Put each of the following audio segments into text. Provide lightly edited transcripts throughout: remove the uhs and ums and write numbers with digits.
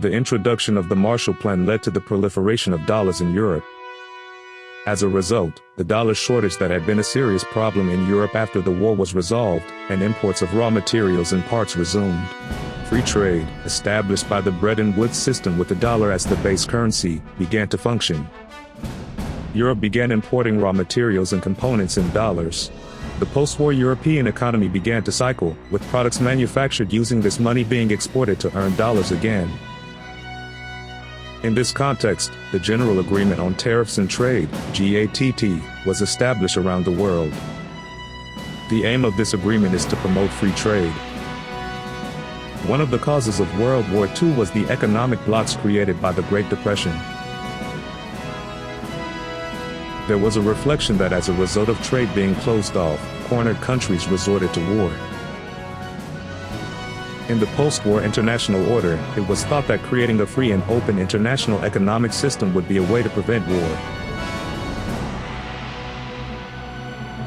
The introduction of the Marshall Plan led to the proliferation of dollars in Europe. As a result, the dollar shortage that had been a serious problem in Europe after the war was resolved, and imports of raw materials and parts resumed. Free trade, established by the Bretton Woods system with the dollar as the base currency, began to function. Europe began importing raw materials and components in dollars. The post-war European economy began to cycle, with products manufactured using this money being exported to earn dollars again. In this context, the General Agreement on Tariffs and Trade, GATT, was established around the world. The aim of this agreement is to promote free trade. One of the causes of World War II was the economic blocks created by the Great Depression. There was a reflection that as a result of trade being closed off, cornered countries resorted to war. In the post-war international order, it was thought that creating a free and open international economic system would be a way to prevent war.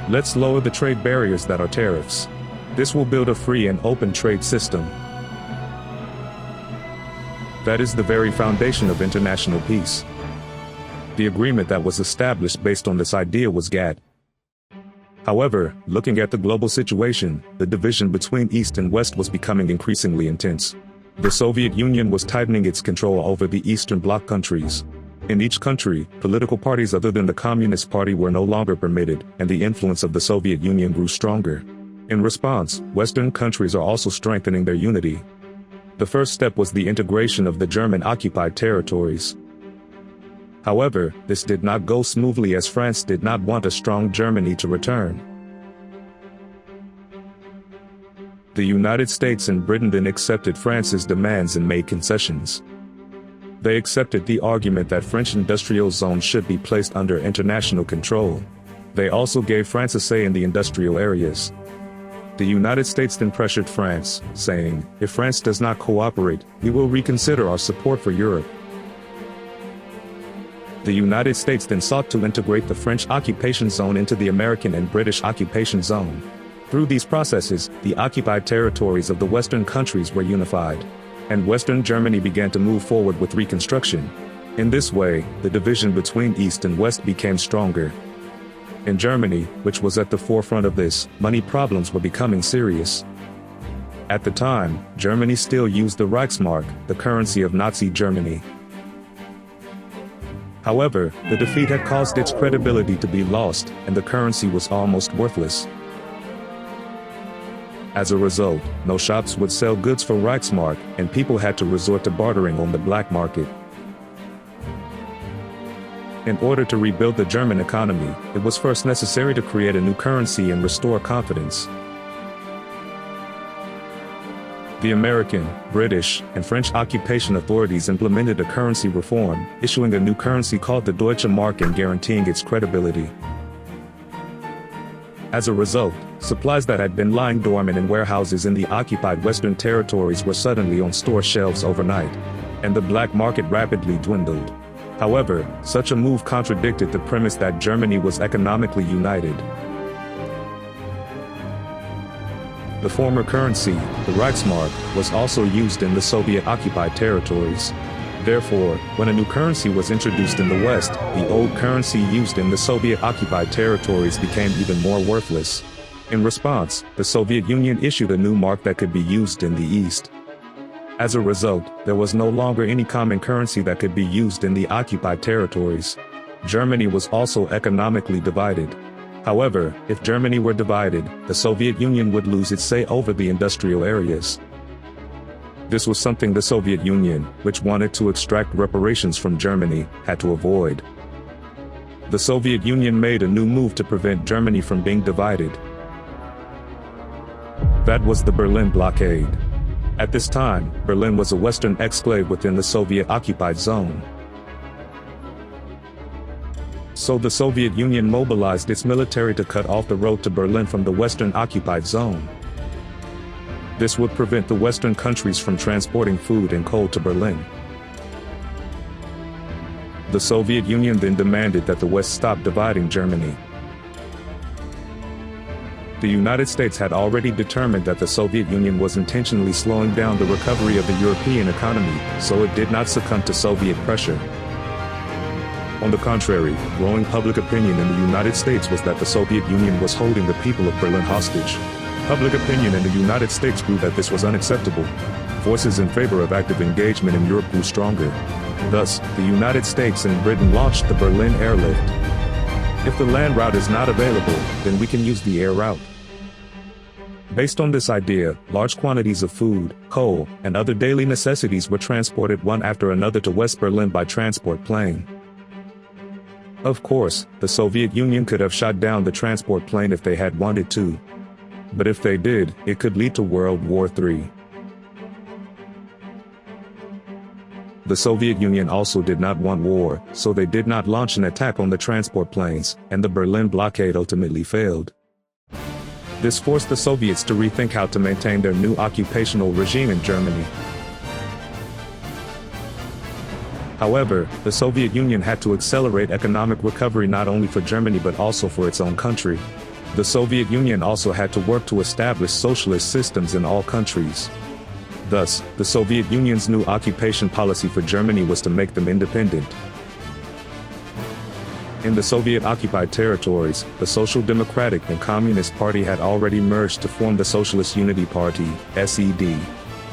Let's lower the trade barriers that are tariffs. This will build a free and open trade system. That is the very foundation of international peace. The agreement that was established based on this idea was GATT. However, looking at the global situation, the division between East and West was becoming increasingly intense. The Soviet Union was tightening its control over the Eastern Bloc countries. In each country, political parties other than the Communist Party were no longer permitted, and the influence of the Soviet Union grew stronger. In response, Western countries are also strengthening their unity. The first step was the integration of the German-occupied territories. However, this did not go smoothly as France did not want a strong Germany to return. The United States and Britain then accepted France's demands and made concessions. They accepted the argument that French industrial zones should be placed under international control. They also gave France a say in the industrial areas. The United States then pressured France, saying, if France does not cooperate, we will reconsider our support for Europe. The United States then sought to integrate the French occupation zone into the American and British occupation zone. Through these processes, the occupied territories of the Western countries were unified, and Western Germany began to move forward with reconstruction. In this way, the division between East and West became stronger. In Germany, which was at the forefront of this, money problems were becoming serious. At the time, Germany still used the Reichsmark, the currency of Nazi Germany. However, the defeat had caused its credibility to be lost, and the currency was almost worthless. As a result, no shops would sell goods for Reichsmark, and people had to resort to bartering on the black market. In order to rebuild the German economy, it was first necessary to create a new currency and restore confidence. The American, British, and French occupation authorities implemented a currency reform, issuing a new currency called the Deutsche Mark and guaranteeing its credibility. As a result, supplies that had been lying dormant in warehouses in the occupied Western territories were suddenly on store shelves overnight, and the black market rapidly dwindled. However, such a move contradicted the premise that Germany was economically united. The former currency, the Reichsmark, was also used in the Soviet-occupied territories. Therefore, when a new currency was introduced in the West, the old currency used in the Soviet-occupied territories became even more worthless. In response, the Soviet Union issued a new mark that could be used in the East. As a result, there was no longer any common currency that could be used in the occupied territories. Germany was also economically divided. However, if Germany were divided, the Soviet Union would lose its say over the industrial areas. This was something the Soviet Union, which wanted to extract reparations from Germany, had to avoid. The Soviet Union made a new move to prevent Germany from being divided. That was the Berlin Blockade. At this time, Berlin was a Western exclave within the Soviet-occupied zone. So the Soviet Union mobilized its military to cut off the road to Berlin from the Western occupied zone. This would prevent the Western countries from transporting food and coal to Berlin. The Soviet Union then demanded that the West stop dividing Germany. The United States had already determined that the Soviet Union was intentionally slowing down the recovery of the European economy, so it did not succumb to Soviet pressure. On the contrary, growing public opinion in the United States was that the Soviet Union was holding the people of Berlin hostage. Public opinion in the United States grew that this was unacceptable. Voices in favor of active engagement in Europe grew stronger. Thus, the United States and Britain launched the Berlin airlift. If the land route is not available, then we can use the air route. Based on this idea, large quantities of food, coal, and other daily necessities were transported one after another to West Berlin by transport plane. Of course, the Soviet Union could have shot down the transport plane if they had wanted to. But if they did, it could lead to World War III. The Soviet Union also did not want war, so they did not launch an attack on the transport planes, and the Berlin blockade ultimately failed. This forced the Soviets to rethink how to maintain their new occupational regime in Germany. However, the Soviet Union had to accelerate economic recovery not only for Germany but also for its own country. The Soviet Union also had to work to establish socialist systems in all countries. Thus, the Soviet Union's new occupation policy for Germany was to make them independent. In the Soviet-occupied territories, the Social Democratic and Communist Party had already merged to form the Socialist Unity Party, SED.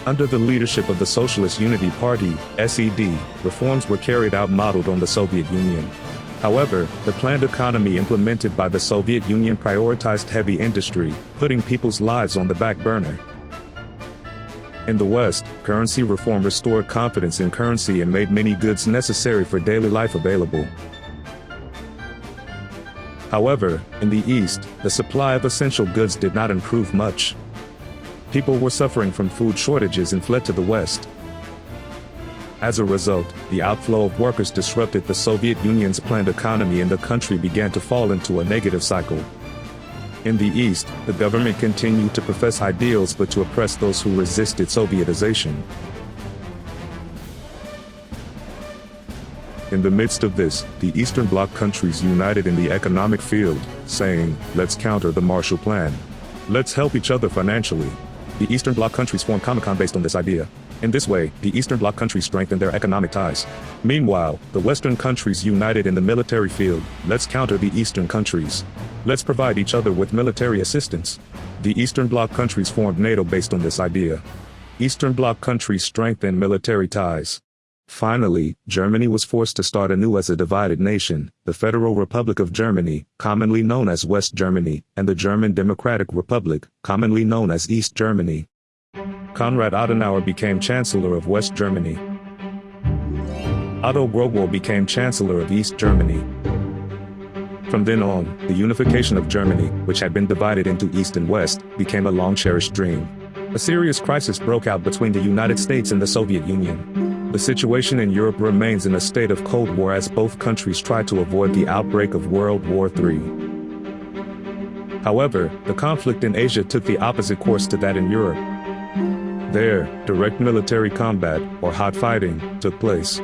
Under the leadership of the Socialist Unity Party, SED, reforms were carried out modeled on the Soviet Union. However, the planned economy implemented by the Soviet Union prioritized heavy industry, putting people's lives on the back burner. In the West, currency reform restored confidence in currency and made many goods necessary for daily life available. However, in the East, the supply of essential goods did not improve much. People were suffering from food shortages and fled to the West. As a result, the outflow of workers disrupted the Soviet Union's planned economy and the country began to fall into a negative cycle. In the East, the government continued to profess ideals but to oppress those who resisted Sovietization. In the midst of this, the Eastern Bloc countries united in the economic field, saying, "Let's counter the Marshall Plan. Let's help each other financially." The Eastern Bloc countries formed Comecon based on this idea. In this way, the Eastern Bloc countries strengthened their economic ties. Meanwhile, the Western countries united in the military field. "Let's counter the Eastern countries. Let's provide each other with military assistance." The Eastern Bloc countries formed NATO based on this idea. Eastern Bloc countries strengthened military ties. Finally, Germany was forced to start anew as a divided nation, the Federal Republic of Germany, commonly known as West Germany, and the German Democratic Republic, commonly known as East Germany. Konrad Adenauer became Chancellor of West Germany. Otto Grobel became Chancellor of East Germany. From then on, the unification of Germany, which had been divided into East and West, became a long-cherished dream. A serious crisis broke out between the United States and the Soviet Union. The situation in Europe remains in a state of Cold War as both countries try to avoid the outbreak of World War III. However, the conflict in Asia took the opposite course to that in Europe. There, direct military combat, or hot fighting, took place.